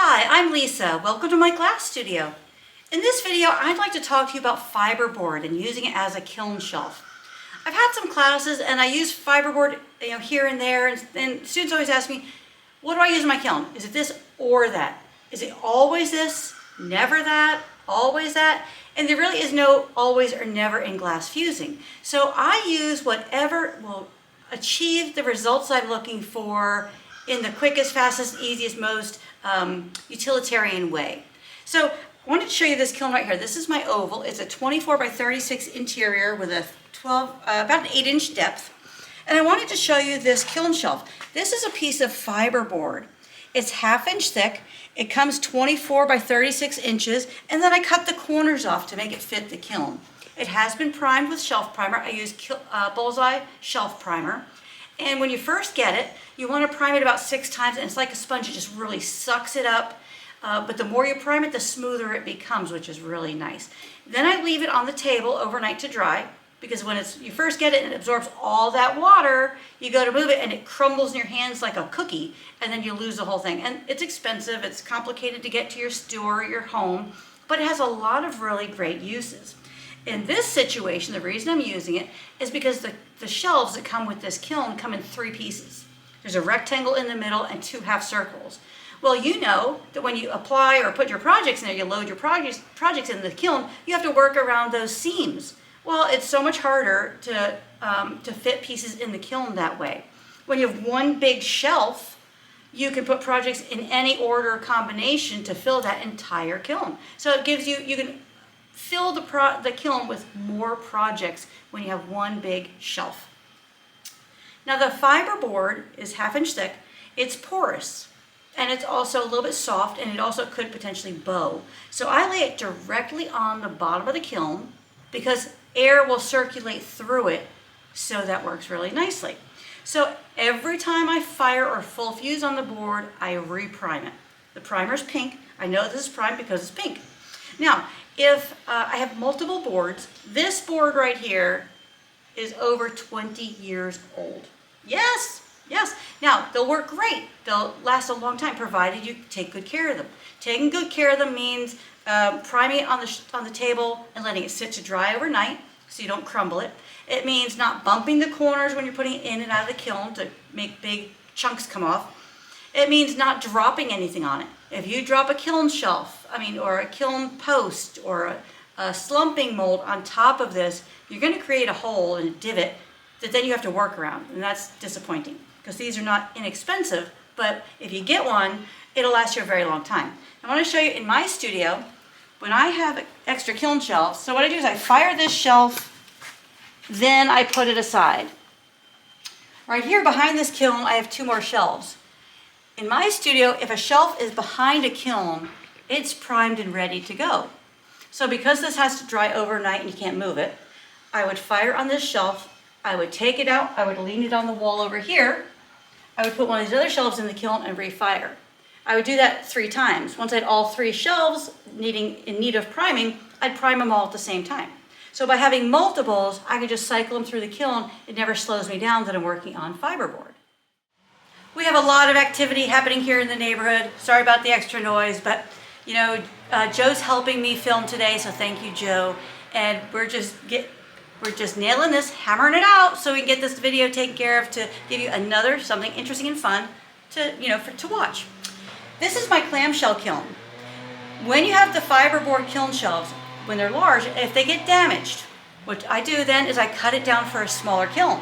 Hi, I'm Lisa. Welcome to my glass studio. In this video, I'd like to talk to you about fiberboard and using it as a kiln shelf. I've had some classes and I use fiberboard here and there, and students always ask me, what do I use in my kiln? Is it this or that? Is it always this, never that, always that? And there really is no always or never in glass fusing. So I use whatever will achieve the results I'm looking for in the quickest, fastest, easiest, most utilitarian way. So I wanted to show you this kiln right here. This is my oval. It's a 24 by 36 interior with a about an 8-inch depth. And I wanted to show you this kiln shelf. This is a piece of fiberboard. It's 1/2 inch thick. It comes 24 by 36 inches, and then I cut the corners off to make it fit the kiln. It has been primed with shelf primer. I use Bullseye shelf primer. And when you first get it, you want to prime it about 6 times, and it's like a sponge. It just really sucks it up. But the more you prime it, the smoother it becomes, which is really nice. Then I leave it on the table overnight to dry, because when you first get it and it absorbs all that water, you go to move it and it crumbles in your hands like a cookie, and then you lose the whole thing. And it's expensive, it's complicated to get to your store or your home, but it has a lot of really great uses. In this situation, the reason I'm using it is because the shelves that come with this kiln come in 3 pieces. There's a rectangle in the middle and 2 half circles. Well, you know that when you apply or put your projects in there, you load your projects in the kiln, you have to work around those seams. Well, it's so much harder to fit pieces in the kiln that way. When you have one big shelf, you can put projects in any order or combination to fill that entire kiln. So it gives you can fill the kiln with more projects when you have one big shelf. Now the fiberboard is 1/2 inch thick. It's porous, and it's also a little bit soft, and it also could potentially bow. So I lay it directly on the bottom of the kiln because air will circulate through it, so that works really nicely. So every time I fire or full fuse on the board, I reprime it. The primer's pink. I know this is primed because it's pink. Now, if I have multiple boards, this board right here is over 20 years old. Yes. Now, they'll work great. They'll last a long time, provided you take good care of them. Taking good care of them means priming it on the table and letting it sit to dry overnight so you don't crumble it. It means not bumping the corners when you're putting it in and out of the kiln to make big chunks come off. It means not dropping anything on it. If you drop a kiln shelf, or a kiln post, or a slumping mold on top of this, you're going to create a hole and a divot that then you have to work around, and that's disappointing because these are not inexpensive, but if you get one, it'll last you a very long time. I want to show you in my studio, when I have extra kiln shelves, so what I do is I fire this shelf, then I put it aside. Right here behind this kiln, I have 2 more shelves. In my studio, if a shelf is behind a kiln, it's primed and ready to go. So because this has to dry overnight and you can't move it, I would fire on this shelf, I would take it out, I would lean it on the wall over here, I would put one of these other shelves in the kiln and refire. I would do that 3 times. Once I had all 3 shelves in need of priming, I'd prime them all at the same time. So by having multiples, I could just cycle them through the kiln. It never slows me down that I'm working on fiberboard. We have a lot of activity happening here in the neighborhood. Sorry about the extra noise, but Joe's helping me film today, so thank you, Joe. And we're just nailing this, hammering it out, so we can get this video taken care of to give you something interesting and fun to watch. This is my clamshell kiln. When you have the fiberboard kiln shelves, when they're large, if they get damaged, what I do then is I cut it down for a smaller kiln.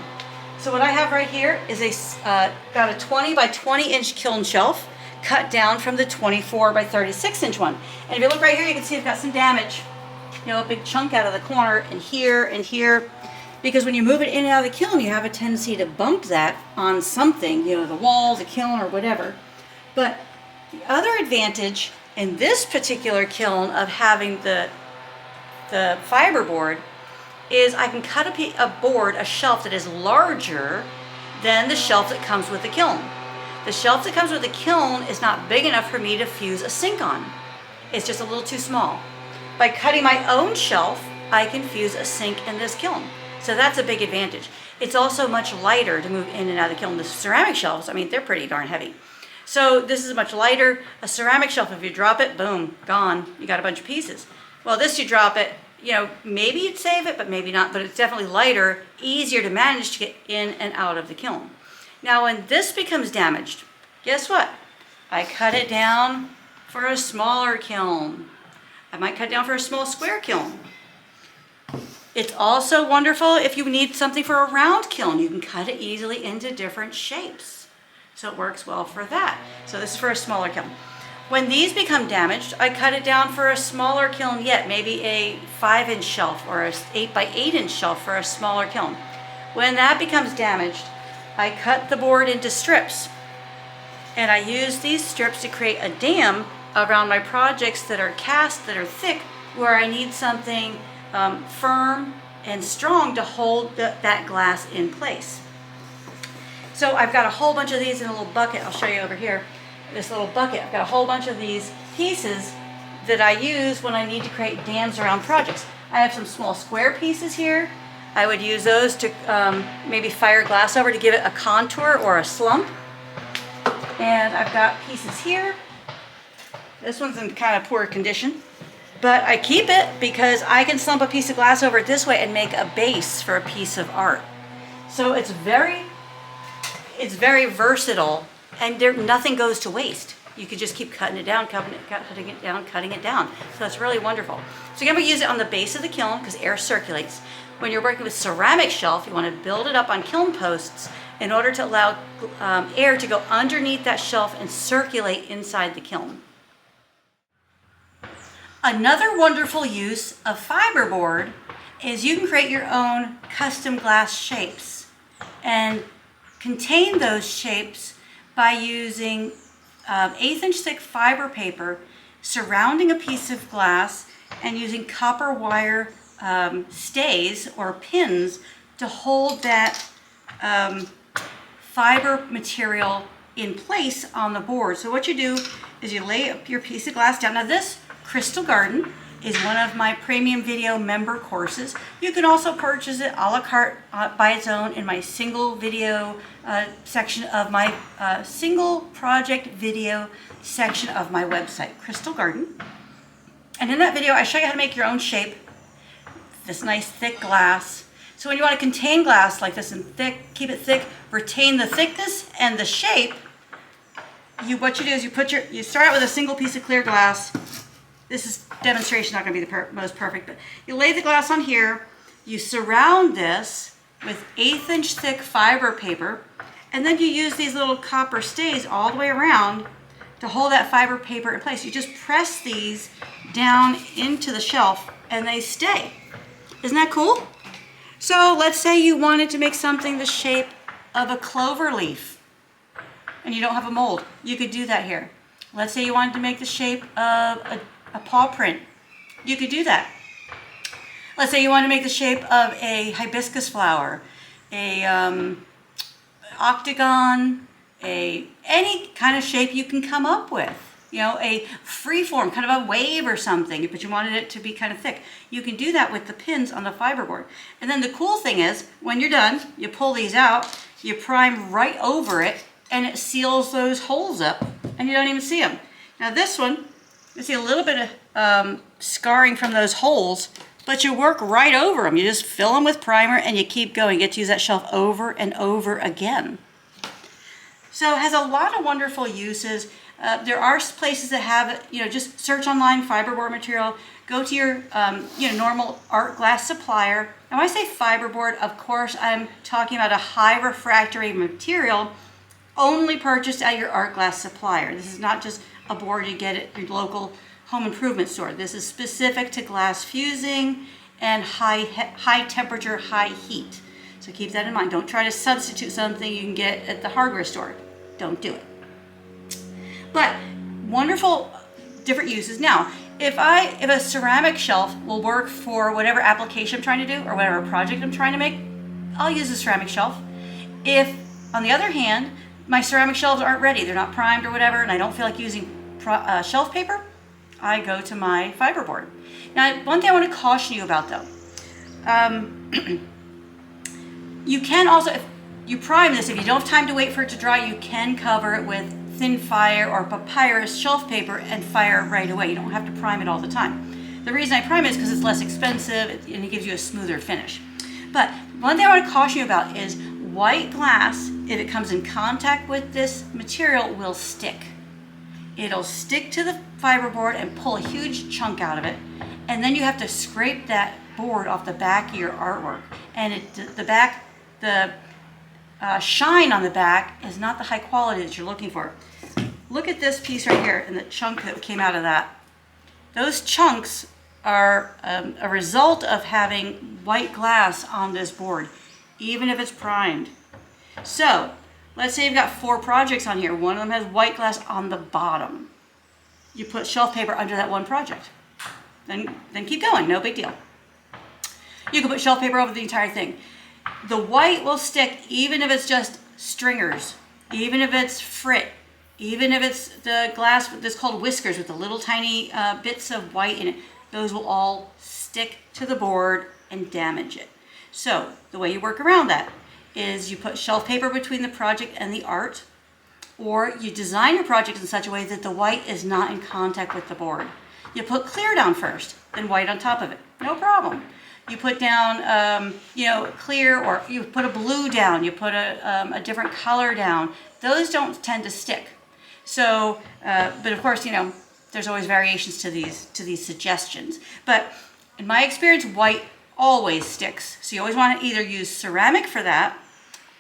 So what I have right here is about a 20 by 20 inch kiln shelf cut down from the 24 by 36 inch one. And if you look right here, you can see I've got some damage. A big chunk out of the corner and here, because when you move it in and out of the kiln, you have a tendency to bump that on something, the wall, the kiln, or whatever. But the other advantage in this particular kiln of having the fiberboard is I can cut a shelf that is larger than the shelf that comes with the kiln. The shelf that comes with the kiln is not big enough for me to fuse a sink on. It's just a little too small. By cutting my own shelf, I can fuse a sink in this kiln. So that's a big advantage. It's also much lighter to move in and out of the kiln. The ceramic shelves, they're pretty darn heavy. So this is much lighter. A ceramic shelf, if you drop it, boom, gone. You got a bunch of pieces. Well, this, you drop it, you know, maybe you'd save it, but maybe not. But it's definitely lighter, easier to manage to get in and out of the kiln. Now, when this becomes damaged, guess what? I cut it down for a smaller kiln. I might cut it down for a small square kiln. It's also wonderful if you need something for a round kiln. You can cut it easily into different shapes. So it works well for that. So this is for a smaller kiln. When these become damaged, I cut it down for a smaller kiln yet, maybe a 5-inch shelf or a 8 by 8-inch shelf for a smaller kiln. When that becomes damaged, I cut the board into strips. And I use these strips to create a dam around my projects that are cast, that are thick, where I need something firm and strong to hold that glass in place. So I've got a whole bunch of these in a little bucket. I'll show you over here. This little bucket. I've got a whole bunch of these pieces that I use when I need to create dams around projects. I have some small square pieces here. I would use those to maybe fire glass over to give it a contour or a slump. And I've got pieces here. This one's in kind of poor condition, but I keep it because I can slump a piece of glass over it this way and make a base for a piece of art. So it's very versatile, and nothing goes to waste. You could just keep cutting it down, cutting it down. So it's really wonderful. So you're going to use it on the base of the kiln because air circulates. When you're working with ceramic shelf, you want to build it up on kiln posts in order to allow air to go underneath that shelf and circulate inside the kiln. Another wonderful use of fiberboard is you can create your own custom glass shapes and contain those shapes by using 1/8-inch thick fiber paper surrounding a piece of glass and using copper wire stays or pins to hold that fiber material in place on the board. So what you do is you lay your piece of glass down. Now this Crystal Garden is one of my premium video member courses. You can also purchase it a la carte by its own in my single video section of my single project video section of my website, Crystal Garden. And in that video, I show you how to make your own shape, this nice thick glass. So when you want to contain glass like this and thick, keep it thick, retain the thickness and the shape, what you do is you start out with a single piece of clear glass. This is demonstration, not going to be the most perfect, but you lay the glass on here, you surround this with 1/8-inch thick fiber paper, and then you use these little copper stays all the way around to hold that fiber paper in place. You just press these down into the shelf and they stay. Isn't that cool? So let's say you wanted to make something the shape of a clover leaf and you don't have a mold. You could do that here. Let's say you wanted to make the shape of a paw print. You could do that. Let's say you want to make the shape of a hibiscus flower, a octagon, any kind of shape you can come up with. You know, a free form, kind of a wave or something, but you wanted it to be kind of thick. You can do that with the pins on the fiberboard. And then the cool thing is, when you're done, you pull these out, you prime right over it, and it seals those holes up, and you don't even see them. Now this one, you see a little bit of scarring from those holes, but you work right over them. You just fill them with primer and you keep going. You get to use that shelf over and over again. So it has a lot of wonderful uses. There are places that have it, just search online fiberboard material. Go to your normal art glass supplier. And when I say fiberboard, of course, I'm talking about a high refractory material only purchased at your art glass supplier. This is not just a board you get at your local home improvement store. This is specific to glass fusing and high temperature, high heat. So keep that in mind. Don't try to substitute something you can get at the hardware store. Don't do it. But wonderful different uses. Now, if a ceramic shelf will work for whatever application I'm trying to do or whatever project I'm trying to make, I'll use a ceramic shelf. If, on the other hand, my ceramic shelves aren't ready, they're not primed or whatever, and I don't feel like using shelf paper, I go to my fiberboard. Now, one thing I want to caution you about though, you can also, if you prime this, if you don't have time to wait for it to dry, you can cover it with thin fire or papyrus shelf paper and fire right away. You don't have to prime it all the time. The reason I prime it is because it's less expensive and it gives you a smoother finish. But one thing I want to caution you about is white glass, if it comes in contact with this material, will stick. It'll stick to the fiberboard and pull a huge chunk out of it. And then you have to scrape that board off the back of your artwork. And the shine on the back is not the high quality that you're looking for. Look at this piece right here and the chunk that came out of that. Those chunks are a result of having white glass on this board, even if it's primed. So let's say you've got 4 projects on here. One of them has white glass on the bottom. You put shelf paper under that one project. Then keep going, no big deal. You can put shelf paper over the entire thing. The white will stick even if it's just stringers, even if it's frit, even if it's the glass that's called whiskers with the little tiny bits of white in it. Those will all stick to the board and damage it. So the way you work around that is you put shelf paper between the project and the art, or you design your project in such a way that the white is not in contact with the board. You put clear down first, then white on top of it. No problem. You put down, clear, or you put a blue down. You put a different color down. Those don't tend to stick. So, but of course, there's always variations to these suggestions. But in my experience, white always sticks. So you always want to either use ceramic for that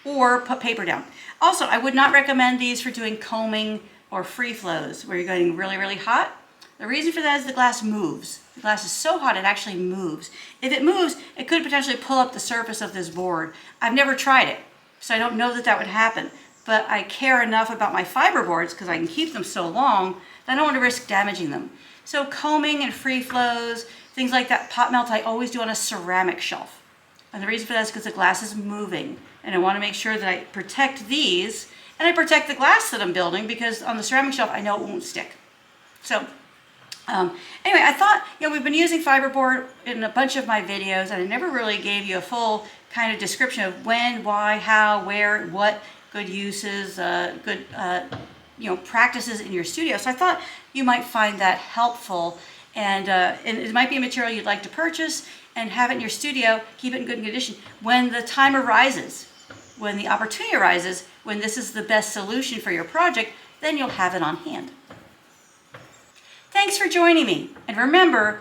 or put paper down. Also, I would not recommend these for doing combing or free flows where you're getting really, really hot. The reason for that is the glass moves. The glass is so hot it actually moves. If it moves, it could potentially pull up the surface of this board. I've never tried it, so I don't know that would happen. But I care enough about my fiber boards because I can keep them so long that I don't want to risk damaging them. So combing and free flows, things like that, pot melt, I always do on a ceramic shelf. And the reason for that is because the glass is moving. And I want to make sure that I protect these and I protect the glass that I'm building because on the ceramic shelf, I know it won't stick. So anyway, I thought, we've been using fiberboard in a bunch of my videos and I never really gave you a full kind of description of when, why, how, where, what, good uses, good practices in your studio. So I thought you might find that helpful, and it might be a material you'd like to purchase and have it in your studio, keep it in good condition. When the time arises, when the opportunity arises, when this is the best solution for your project, then you'll have it on hand. Thanks for joining me. And remember,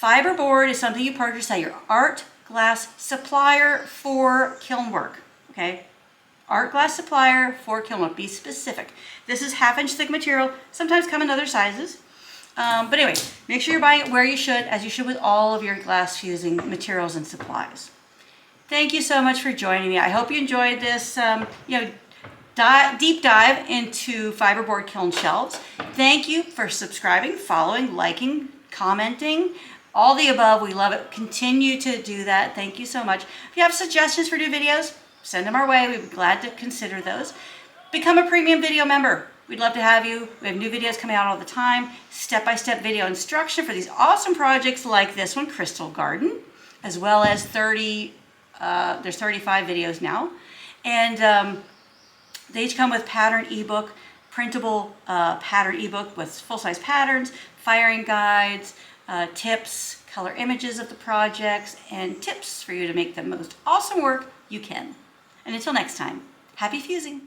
fiberboard is something you purchase at your art glass supplier for kiln work, okay? Art glass supplier for kiln work. Be specific. This is 1/2 inch thick material. Sometimes come in other sizes. But anyway, make sure you're buying it where you should, as you should with all of your glass fusing materials and supplies. Thank you so much for joining me. I hope you enjoyed this, deep dive into fiberboard kiln shelves. Thank you for subscribing, following, liking, commenting, all the above. We love it. Continue to do that. Thank you so much. If you have suggestions for new videos, send them our way. We'd be glad to consider those. Become a premium video member. We'd love to have you. We have new videos coming out all the time. Step-by-step video instruction for these awesome projects like this one, Crystal Garden, as well as there's 35 videos now. And they each come with pattern ebook, printable pattern ebook with full-size patterns, firing guides, tips, color images of the projects, and tips for you to make the most awesome work you can. And until next time, happy fusing!